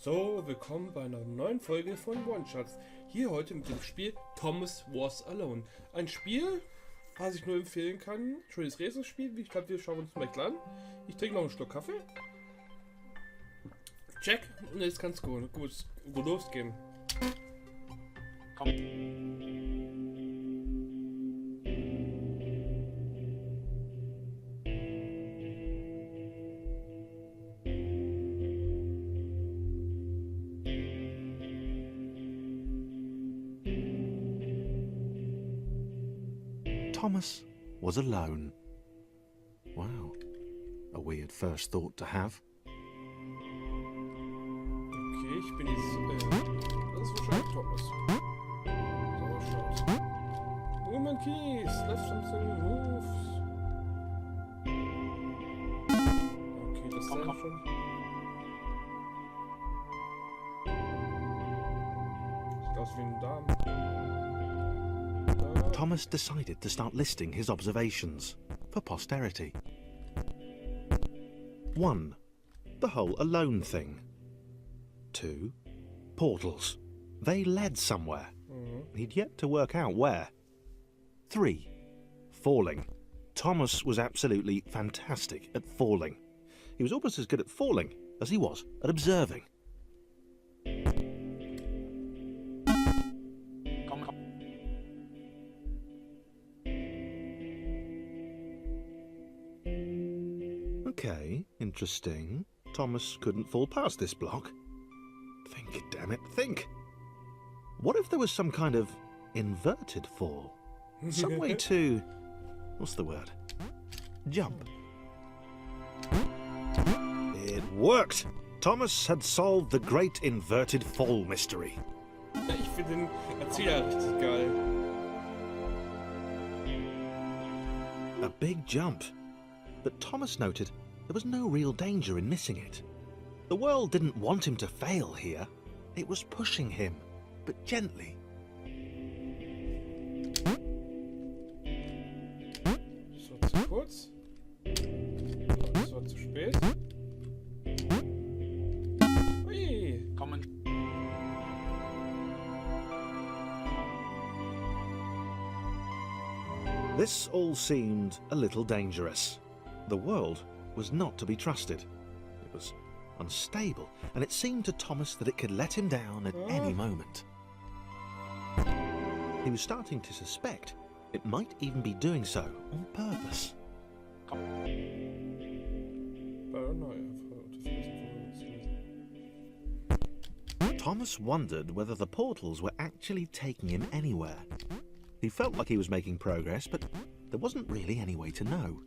So, willkommen bei einer neuen Folge von OneShots. Hier heute mit dem Spiel Thomas Was Alone. Ein Spiel, was ich nur empfehlen kann. Schönes Rätselspiel. Ich glaube, wir schauen uns gleich an. Ich trinke noch einen Schluck Kaffee. Check. Und jetzt kann es gut losgehen. Komm. Thomas was alone. Wow, a weird first thought to have. Okay, ich bin jetzt, das ist wahrscheinlich Thomas. So, schaut. Movement keys, left something moves. Okay, das ist dann schon. Sieht aus wie ein Darm. Thomas decided to start listing his observations for posterity. 1. The whole alone thing. 2. Portals. They led somewhere. He'd yet to work out where. 3. Falling. Thomas was absolutely fantastic at falling. He was almost as good at falling as he was at observing. Okay, interesting. Thomas couldn't fall past this block. Think, damn it, think. What if there was some kind of inverted fall? Some way to... what's the word? Jump. It worked! Thomas had solved the great inverted fall mystery. Ich finde den Erzähler richtig geil. A big jump. But Thomas noted there was no real danger in missing it. The world didn't want him to fail here. It was pushing him, but gently. Das war zu kurz. Das war zu spät. Ui, kommen. This all seemed a little dangerous. The world was not to be trusted. It was unstable, and it seemed to Thomas that it could let him down at any moment. He was starting to suspect it might even be doing so on purpose. Thomas wondered whether the portals were actually taking him anywhere. He felt like he was making progress, but there wasn't really any way to know.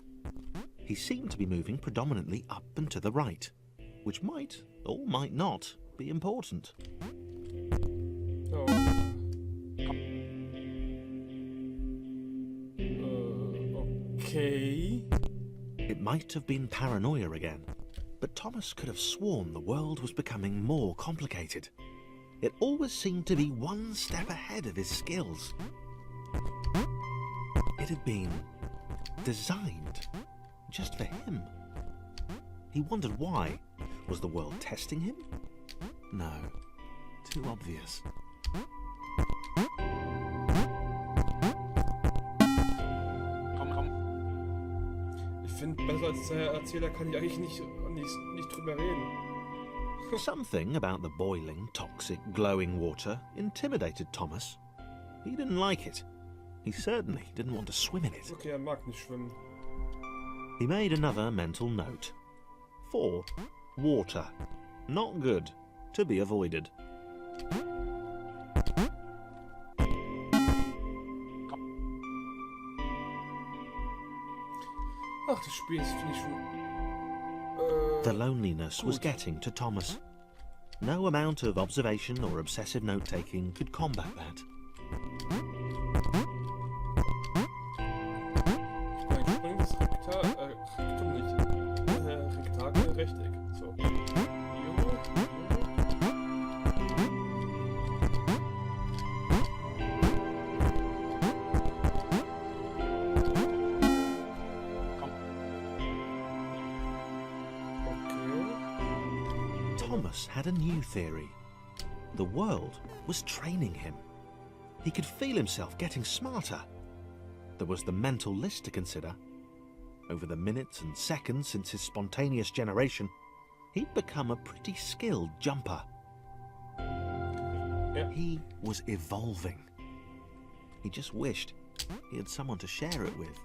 He seemed to be moving predominantly up and to the right, which might, or might not, be important. Oh. Okay. It might have been paranoia again, but Thomas could have sworn the world was becoming more complicated. It always seemed to be one step ahead of his skills. It had been designed just for him. He wondered why. Was the world testing him? No, too obvious. Ich finde, besser als der Erzähler kann ich eigentlich nicht drüber reden. Something about the boiling, toxic, glowing water intimidated Thomas. He didn't like it. He certainly didn't want to swim in it. Okay, mag nicht schwimmen. He made another mental note. 4. Water. Not good. To be avoided. Ach, das Spiel ist, finde ich schon... The loneliness was getting to Thomas. No amount of observation or obsessive note-taking could combat that. Rektum nicht. Rektagel, Rechteck. So. Thomas had a new theory. The world was training him. He could feel himself getting smarter. There was the mental list to consider. Over the minutes and seconds since his spontaneous generation, he'd become a pretty skilled jumper. Yep. He was evolving. He just wished he had someone to share it with.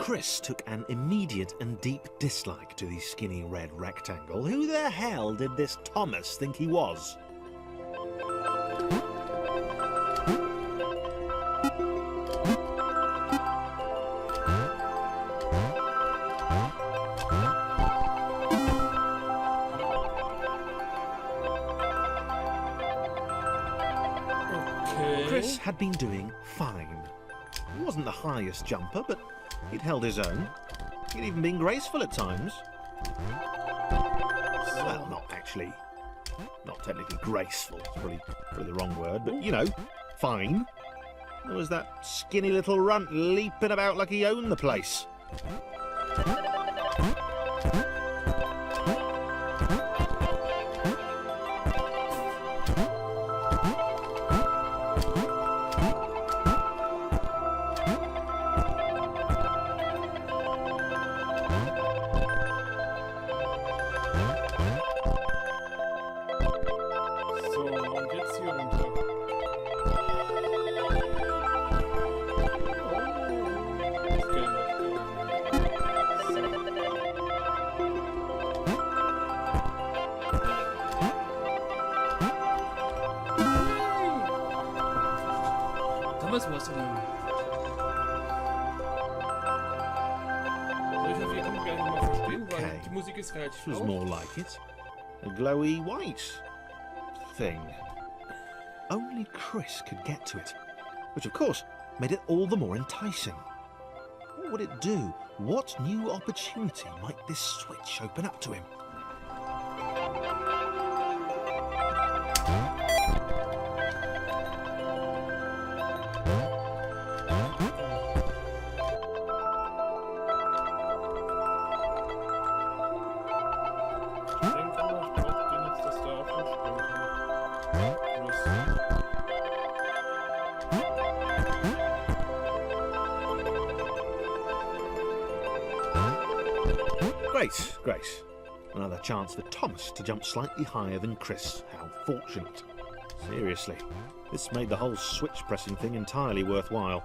Chris took an immediate and deep dislike to the skinny red rectangle. Who the hell did this Thomas think he was? Okay. Chris had been doing fine. He wasn't the highest jumper, but he'd held his own. He'd even been graceful at times. Well, not technically graceful, it's probably the wrong word, but you know, fine. There was that skinny little runt leaping about like he owned the place. Damals war es so lang. Ich hoffe, ihr könnt mich einfach mal verstehen, weil die Musik ist relativ This was laut. more like it. A glowy white thing. Only Chris could get to it, which of course made it all the more enticing. What would it do? What new opportunity might this switch open up to him? Great. Another chance for Thomas to jump slightly higher than Chris. How fortunate. Seriously, this made the whole switch pressing thing entirely worthwhile.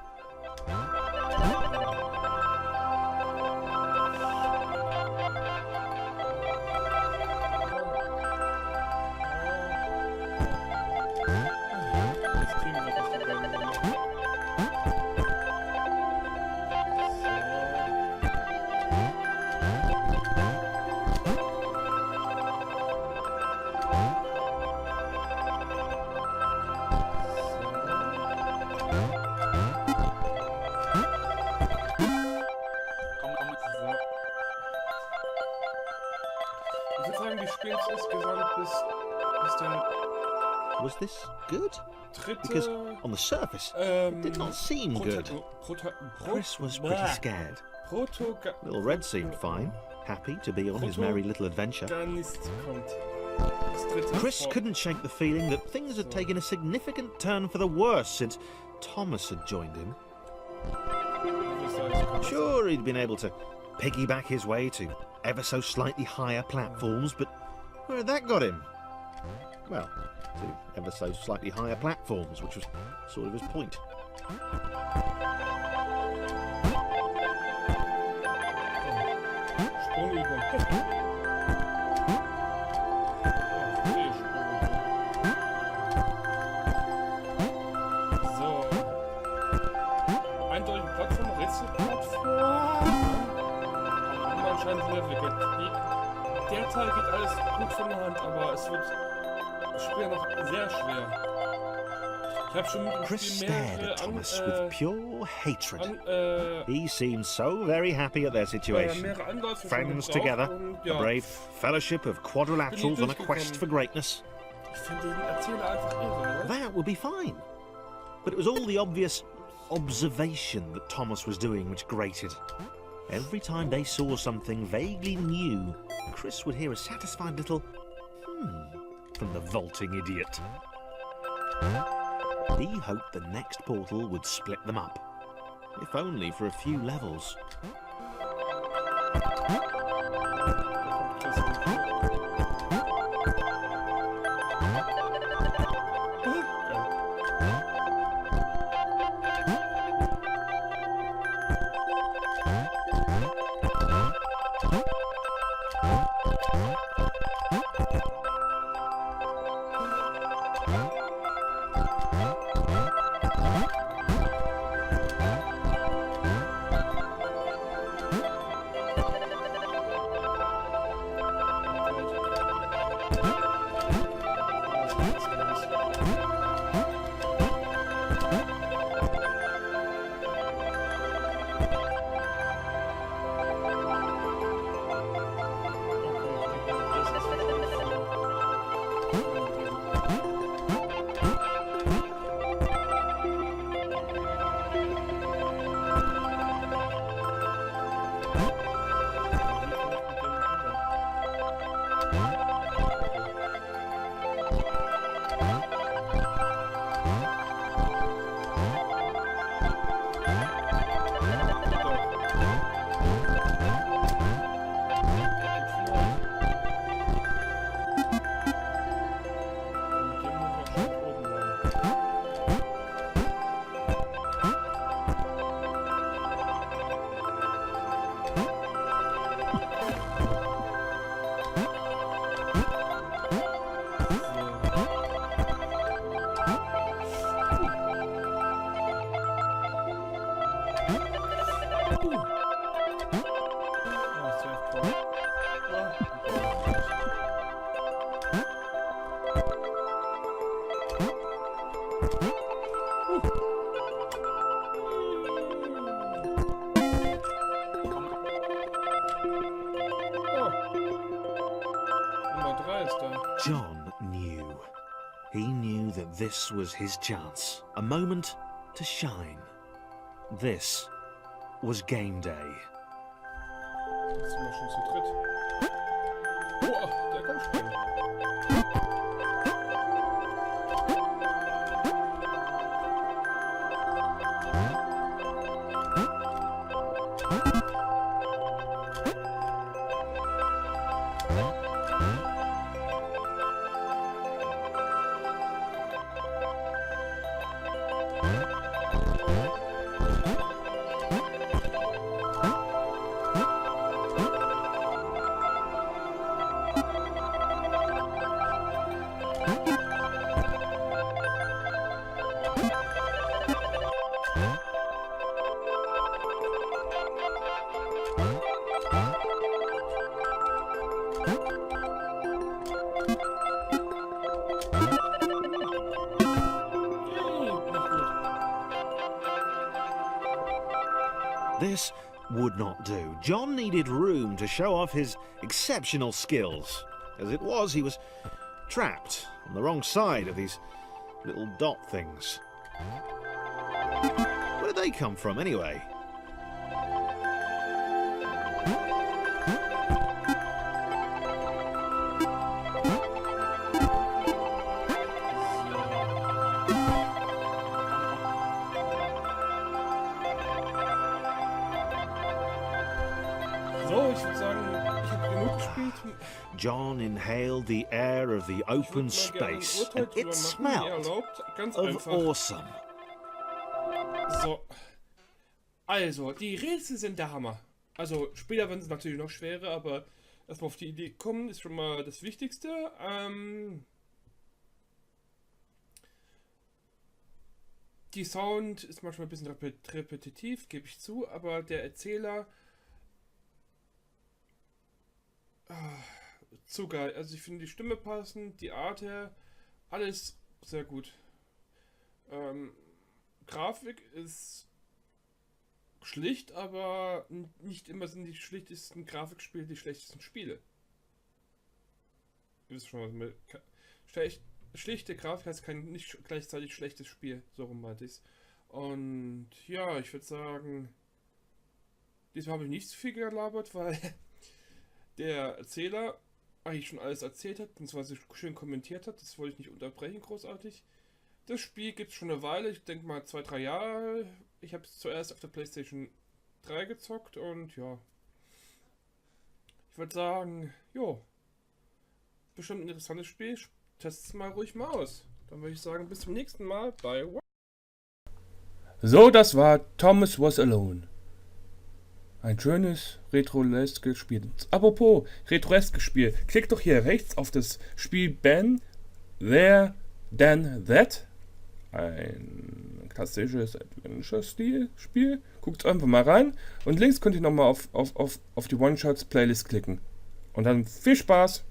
Ich würde sagen, wir spielen es insgesamt bis der Was this good? dritte... Because on the surface, it did not seem good. Chris was pretty scared. Little Red seemed fine, happy to be on his merry little adventure. Chris couldn't shake the feeling that things had taken a significant turn for the worse since Thomas had joined him. Sure, he'd been able to piggyback his way to ever so slightly higher platforms, but where had that got him? Well, to ever so slightly higher platforms, which was sort of his point. Ohne Übung. So. Eindeutige Plattform, Rätselplattform. Aber anscheinend sind wir weg. Der Teil geht alles gut von der Hand, aber es wird das Spiel noch sehr schwer. Ich habe schon mit dem Chris Spiel stared at Thomas with pure hatred. He seemed so very happy at their situation. Friends together, a brave fellowship of quadrilaterals on a quest for greatness. Ich finde den Erzähler einfach irre, That would be fine. But it was all the obvious observation that Thomas was doing which grated. Every time they saw something vaguely new, Chris would hear a satisfied little from the vaulting idiot. He hoped the next portal would split them up, if only for a few levels. John knew. He knew that this was his chance. A moment to shine. This was game day. Jetzt sind wir schon zu dritt. Oh, der kann springen. This would not do. John needed room to show off his exceptional skills. As it was, he was trapped on the wrong side of these little dot things. Where did they come from, anyway? So, ich würde sagen, ich habe genug gespielt. John inhaled the air of the open space, and it smelled of awesome. So. Also, die Rätsel sind der Hammer. Also später werden es natürlich noch schwerer, aber erstmal auf die Idee kommen ist schon mal das Wichtigste. Die Sound ist manchmal ein bisschen repetitiv, gebe ich zu, aber der Erzähler zu geil. Also ich finde die Stimme passend, die Art her, alles sehr gut. Grafik ist schlicht, aber nicht immer sind die schlichtesten Grafikspiele die schlechtesten Spiele. Ihr wisst schon, was mit schlichte Grafik heißt nicht gleichzeitig schlechtes Spiel, so rum meinte ich's. Und ja, ich würde sagen, diesmal habe ich nicht so viel gelabert, weil der Erzähler eigentlich schon alles erzählt hat, beziehungsweise schön kommentiert hat. Das wollte ich nicht unterbrechen, großartig. Das Spiel gibt es schon eine Weile, ich denke mal 2-3 Jahre. Ich habe es zuerst auf der PlayStation 3 gezockt und ja. Ich würde sagen, jo, bestimmt ein interessantes Spiel. Testet es mal ruhig mal aus. Dann würde ich sagen, bis zum nächsten Mal bei One. So, das war Thomas Was Alone. Ein schönes retro-eskes Spiel. Apropos retro-eskes Spiel. Klickt doch hier rechts auf das Spiel Ben There Than That. Ein klassisches Adventure-Stil-Spiel. Guckt einfach mal rein. Und links könnt ihr nochmal auf die One-Shots-Playlist klicken. Und dann viel Spaß!